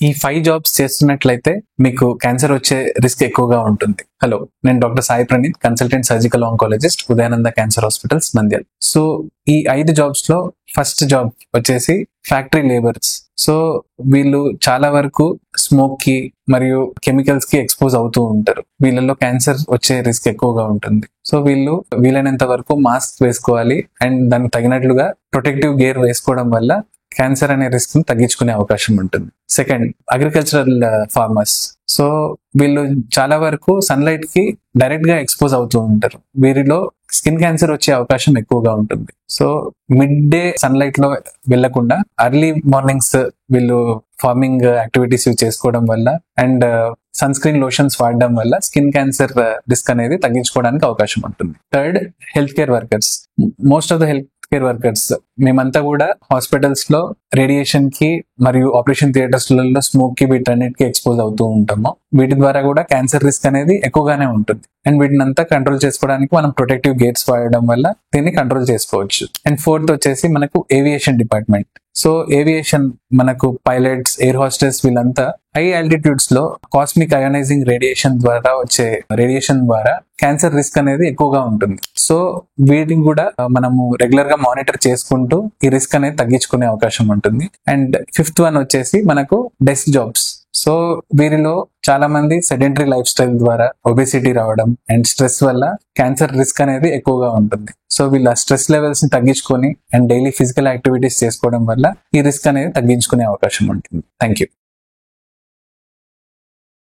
ఈ 5 జాబ్స్ చేస్తున్నట్లయితే మీకు క్యాన్సర్ వచ్చే రిస్క్ ఎక్కువగా ఉంటుంది. హలో, నేను doctor Sai Praneeth, consultant surgical oncologist, Udayananda cancer hospitals, Nandyal. So ఈ 5 జాబ్స్ లో ఫస్ట్ జాబ్ వచ్చేసి ఫ్యాక్టరీ లేబర్స్. సో వీళ్ళు చాలా వరకు స్మోక్ కి మరియు కెమికల్స్ కి ఎక్స్పోజ్ అవుతూ ఉంటారు. వీళ్ళలో క్యాన్సర్ వచ్చే రిస్క్ ఎక్కువగా ఉంటుంది. సో వీళ్ళు వీలైనంత వరకు మాస్క్ వేసుకోవాలి అండ్ దానికి తగినట్లుగా ప్రొటెక్టివ్ గేర్ వేసుకోవడం వల్ల క్యాన్సర్ అనే రిస్క్ ని తగ్గించుకునే అవకాశం ఉంటుంది. Second, agricultural farmers. సో వీళ్ళు చాలా వరకు సన్లైట్ కి డైరెక్ట్ గా ఎక్స్పోజ్ అవుతూ ఉంటారు. వీరిలో స్కిన్ క్యాన్సర్ వచ్చే అవకాశం ఎక్కువగా ఉంటుంది. సో మిడ్ డే సన్లైట్ లో వెళ్లకుండా అర్లీ మార్నింగ్స్ వీళ్ళు ఫార్మింగ్ యాక్టివిటీస్ చేసుకోవడం వల్ల అండ్ సన్ స్క్రీన్ లోషన్స్ వాడడం వల్ల స్కిన్ క్యాన్సర్ రిస్క్ అనేది తగ్గించుకోవడానికి అవకాశం ఉంటుంది. Third, health care workers. Most of the health care workers మేమంతా కూడా హాస్పిటల్స్ లో రేడియేషన్ కి మరియు ఆపరేషన్ థియేటర్స్ లలో స్మోక్ కి వీటన్నిటికి ఎక్స్పోజ్ అవుతూ ఉంటాము. వీటి ద్వారా కూడా క్యాన్సర్ రిస్క్ అనేది ఎక్కువగానే ఉంటుంది. అండ్ వీటిని అంతా కంట్రోల్ చేసుకోవడానికి మనం ప్రొటెక్టివ్ గేట్స్ వాడడం వల్ల దీన్ని కంట్రోల్ చేసుకోవచ్చు. అండ్ ఫోర్త్ వచ్చేసి మనకు ఏవియేషన్ డిపార్ట్మెంట్. సో ఏవియేషన్ మనకు పైలట్స్, ఎయిర్ హోస్టెస్ వీళ్ళంతా హై ఆల్టిట్యూడ్స్ లో కాస్మిక్ అయోనైజింగ్ రేడియేషన్ ద్వారా వచ్చే రేడియేషన్ ద్వారా క్యాన్సర్ రిస్క్ అనేది ఎక్కువగా ఉంటుంది. సో వీటిని కూడా మనము రెగ్యులర్ గా మానిటర్ చేసుకుంటూ ఈ రిస్క్ అనేది తగ్గించుకునే అవకాశం ఉంటుంది. అండ్ ఫిఫ్త్ వన్ వచ్చేసి మనకు డెస్క్ జాబ్స్. సో వీరిలో చాలా మంది సెడెంటరీ లైఫ్ స్టైల్ ద్వారా ఒబేసిటీ రావడం అండ్ స్ట్రెస్ వల్ల క్యాన్సర్ రిస్క్ అనేది ఎక్కువగా ఉంటుంది. సో వీళ్ళ స్ట్రెస్ లెవెల్స్ ని తగ్గించుకొని అండ్ డైలీ ఫిజికల్ యాక్టివిటీస్ చేసుకోవడం వల్ల ఈ రిస్క్ అనేది తగ్గించుకునే అవకాశం ఉంటుంది. Thank you.